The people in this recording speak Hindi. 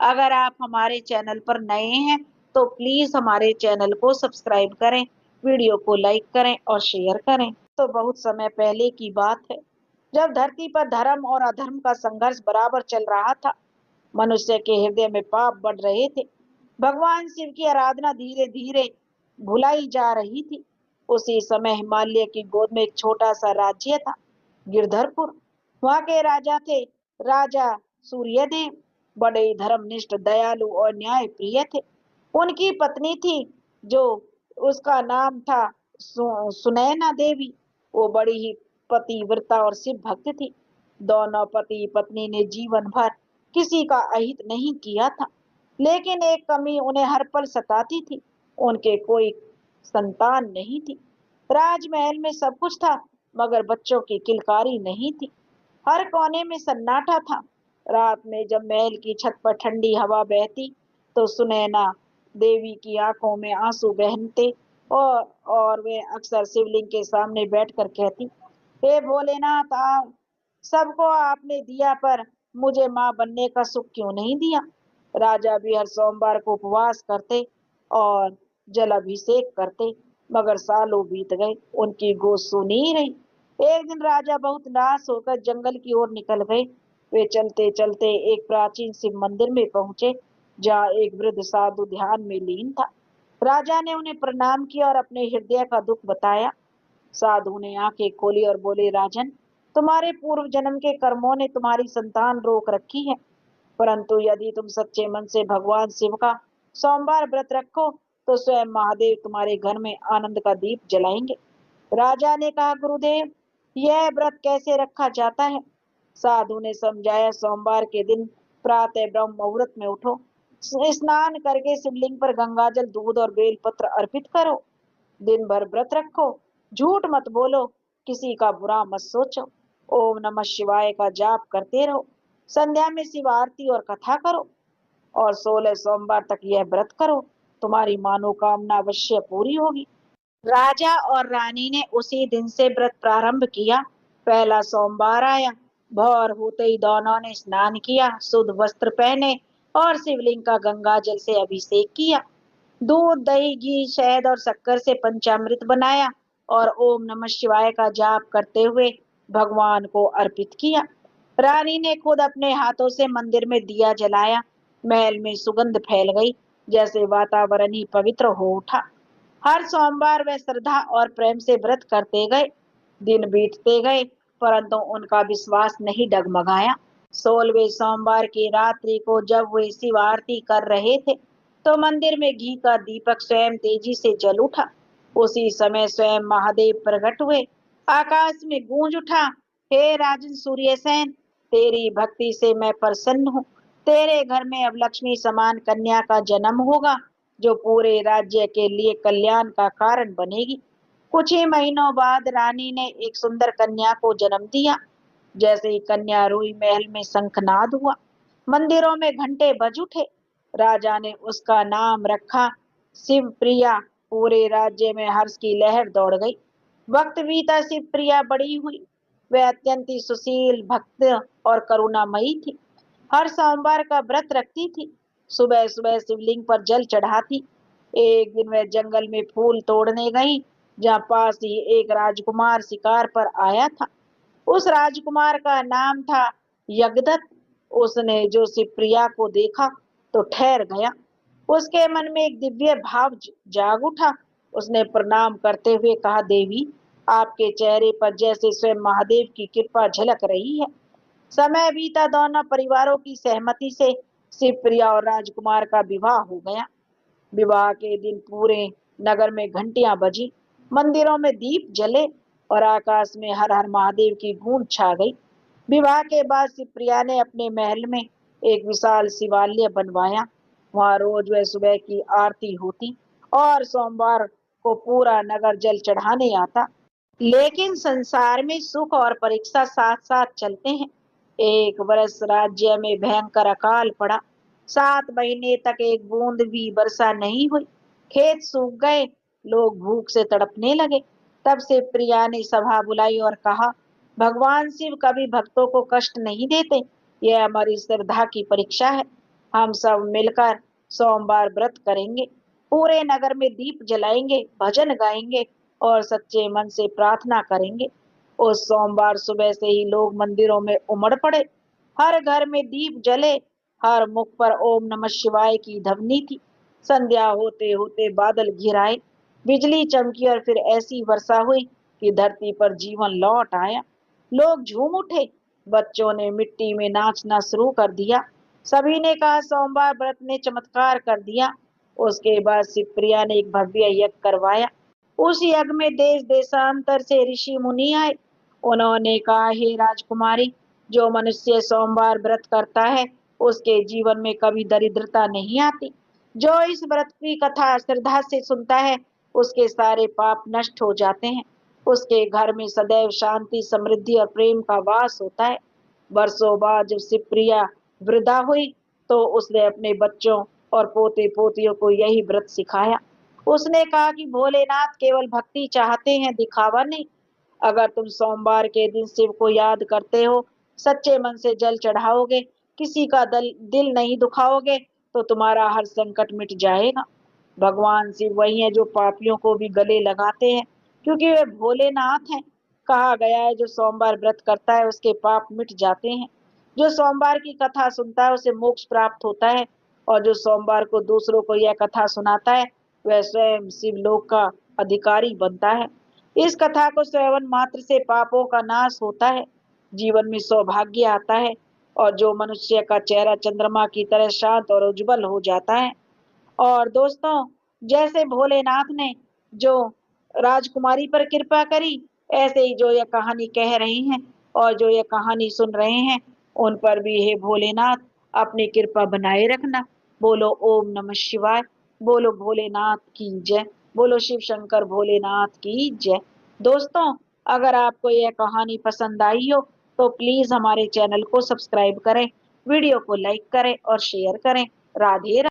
अगर आप हमारे चैनल पर नए हैं तो प्लीज हमारे चैनल को सब्सक्राइब करें, वीडियो को लाइक करें और शेयर करें। तो बहुत समय पहले की बात है, जब धरती पर धर्म और अधर्म का संघर्ष बराबर चल रहा था। मनुष्य के हृदय में पाप बढ़ रहे थे। भगवान शिव की आराधना धीरे धीरे भुलाई जा रही थी। उसी समय हिमालय की गोद में एक छोटा सा राज्य था, गिरधरपुर। वहां के राजा थे राजा सूर्यदेव। बड़े धर्मनिष्ठ, दयालु और न्याय प्रिय थे। उनकी पत्नी थी जो उसका नाम था सुनैना देवी। वो बड़ी ही पतिव्रता और शिव भक्त थी। दोनों पति पत्नी ने जीवन भर किसी का अहित नहीं किया था, लेकिन एक कमी उन्हें हर पल सताती थी। उनके कोई संतान नहीं थी। राजमहल में सब कुछ था, मगर बच्चों की किलकारी नहीं थी। हर कोने में सन्नाटा था। रात में जब महल की छत पर ठंडी हवा बहती तो सुनैना देवी की आंखों में आंसू बहते और वे अक्सर शिवलिंग के सामने बैठकर कहती, हे भोलेनाथ, आप सबको आपने दिया, पर मुझे माँ बनने का सुख क्यों नहीं दिया। राजा भी हर सोमवार को उपवास करते और जल अभिषेक करते, मगर सालों बीत गए, उनकी गोद सुनी ही रही। एक दिन राजा बहुत नाराज होकर जंगल की ओर निकल गए। वे चलते चलते एक प्राचीन शिव मंदिर में पहुंचे, जहाँ एक वृद्ध साधु ध्यान में लीन था। राजा ने उन्हें प्रणाम किया और अपने हृदय का दुख बताया। साधु ने आंखें खोली और बोले, राजन, तुम्हारे पूर्व जन्म के कर्मों ने तुम्हारी संतान रोक रखी है, परंतु यदि तुम सच्चे मन से भगवान शिव का सोमवार व्रत रखो तो स्वयं महादेव तुम्हारे घर में आनंद का दीप जलाएंगे। राजा ने कहा, गुरुदेव, यह व्रत कैसे रखा जाता है। साधु ने समझाया, सोमवार के दिन प्रातः ब्रह्म मुहूर्त में उठो, स्नान करके शिवलिंग पर गंगाजल, दूध और बेलपत्र अर्पित करो। दिन भर व्रत रखो, झूठ मत बोलो, किसी का बुरा मत सोचो, ओम नमः शिवाय का जाप करते रहो, संध्या में शिव आरती और कथा करो, और 16 सोमवार तक यह व्रत करो। तुम्हारी मनोकामना अवश्य पूरी होगी। राजा और रानी ने उसी दिन से व्रत प्रारंभ किया। पहला सोमवार आया। भोर होते ही दोनों ने स्नान किया, शुद्ध वस्त्र पहने और शिवलिंग का गंगा जल से अभिषेक किया। दूध, दही, घी, शहद और शक्कर से पंचामृत बनाया और ओम नमः शिवाय का जाप करते हुए भगवान को अर्पित किया। रानी ने खुद अपने हाथों से मंदिर में दिया जलाया। महल में सुगंध फैल गई, जैसे वातावरण ही पवित्र हो उठा। हर सोमवार वे श्रद्धा और प्रेम से व्रत करते गए। दिन बीतते गए, परंतु उनका विश्वास नहीं डगमगाया। 16वें सोमवार की रात्रि को जब वे शिव आरती कर रहे थे, तो मंदिर में घी का दीपक स्वयं तेजी से जल उठा। उसी समय स्वयं महादेव प्रकट हुए। आकाश में गूंज उठा, हे राजन सूर्यसेन, तेरी भक्ति से मैं प्रसन्न हूँ। तेरे घर में अब लक्ष्मी समान कन्या का जन्म होगा, जो पूरे राज्य के लिए कल्याण का कारण बनेगी। कुछ ही महीनों बाद रानी ने एक सुंदर कन्या को जन्म दिया। जैसे ही कन्या रोई, महल में शंखनाद हुआ, मंदिरों में घंटे बज उठे। राजा ने उसका नाम रखा शिव प्रिया। पूरे राज्य में हर्ष की लहर दौड़ गई। वक्त बीता, शिव प्रिया बड़ी हुई। वह अत्यंत ही सुशील, भक्त और करुणामयी थी। हर सोमवार का व्रत रखती थी। सुबह सुबह शिवलिंग पर जल चढ़ाती। एक दिन वह जंगल में फूल तोड़ने गई, जहाँ पास ही एक राजकुमार शिकार पर आया था। उस राजकुमार का नाम था यज्ञदत्त। उसने जो शिवप्रिया को देखा तो ठहर गया। उसके मन में एक दिव्य भाव जाग उठा। उसने प्रणाम करते हुए कहा, देवी, आपके चेहरे पर जैसे स्वयं महादेव की कृपा झलक रही है। समय बीता, दोनों परिवारों की सहमति से शिवप्रिया और राजकुमार का विवाह हो गया। विवाह के दिन पूरे नगर में घंटियां बजी, मंदिरों में दीप जले और आकाश में हर हर महादेव की गूंज छा गई। विवाह के बाद शिवप्रिया ने अपने महल में एक विशाल शिवालय बनवाया। वहां रोज वह सुबह की आरती होती और सोमवार को पूरा नगर जल चढ़ाने आता। लेकिन संसार में सुख और परीक्षा साथ साथ चलते हैं। एक वर्ष राज्य में भयंकर अकाल पड़ा। 7 महीने तक एक बूंद भी वर्षा नहीं हुई। खेत सूख गए, लोग भूख से तड़पने लगे। तब से प्रिया ने सभा बुलाई और कहा, भगवान शिव कभी भक्तों को कष्ट नहीं देते, यह हमारी श्रद्धा की परीक्षा है। हम सब मिलकर सोमवार व्रत करेंगे, पूरे नगर में दीप जलाएंगे, भजन गाएंगे और सच्चे मन से प्रार्थना करेंगे। उस सोमवार सुबह से ही लोग मंदिरों में उमड़ पड़े। हर घर में दीप जले, हर मुख पर ओम नमः शिवाय की ध्वनि थी। संध्या होते होते बादल घिर आए, बिजली चमकी और फिर ऐसी वर्षा हुई कि धरती पर जीवन लौट आया। लोग झूम उठे, बच्चों ने मिट्टी में नाचना शुरू कर दिया। सभी ने कहा सोमवार व्रत ने चमत्कार कर दिया। उसके बाद शिवप्रिया ने एक भव्य यज्ञ करवाया। उस यज्ञ में देश देशांतर से ऋषि मुनि आए। उन्होंने कहा, हे राजकुमारी, जो मनुष्य सोमवार व्रत करता है उसके जीवन में कभी दरिद्रता नहीं आती। जो इस व्रत की कथा श्रद्धा से सुनता है उसके सारे पाप नष्ट हो जाते हैं। उसके घर में सदैव शांति, समृद्धि और प्रेम का वास होता है। वर्षों बाद जब शिवप्रिया वृद्धा हुई तो उसने अपने बच्चों और पोते पोतियों को यही व्रत सिखाया। उसने कहा कि भोलेनाथ केवल भक्ति चाहते हैं, दिखावा नहीं। अगर तुम सोमवार के दिन शिव को याद करते हो, सच्चे मन से जल चढ़ाओगे, किसी का दिल नहीं दुखाओगे, तो तुम्हारा हर संकट मिट जाएगा। भगवान शिव वही है जो पापियों को भी गले लगाते हैं, क्योंकि वे भोलेनाथ हैं। कहा गया है जो सोमवार व्रत करता है उसके पाप मिट जाते हैं। जो सोमवार की कथा सुनता है उसे मोक्ष प्राप्त होता है, और जो सोमवार को दूसरों को यह कथा सुनाता है वह स्वयं शिवलोक का अधिकारी बनता है। इस कथा को श्रवण मात्र से पापों का नाश होता है, जीवन में सौभाग्य आता है, और जो मनुष्य का चेहरा चंद्रमा की तरह शांत और उज्जवल हो जाता है। और दोस्तों, जैसे भोलेनाथ ने जो राजकुमारी पर कृपा करी, ऐसे ही जो यह कहानी कह रही हैं और जो यह कहानी सुन रहे हैं, उन पर भी हे भोलेनाथ अपनी कृपा बनाए रखना। बोलो ओम नमः शिवाय, बोलो भोलेनाथ की जय, बोलो शिव शंकर भोलेनाथ की जय। दोस्तों, अगर आपको यह कहानी पसंद आई हो तो प्लीज हमारे चैनल को सब्सक्राइब करें, वीडियो को लाइक करें और शेयर करें। राधे राधे।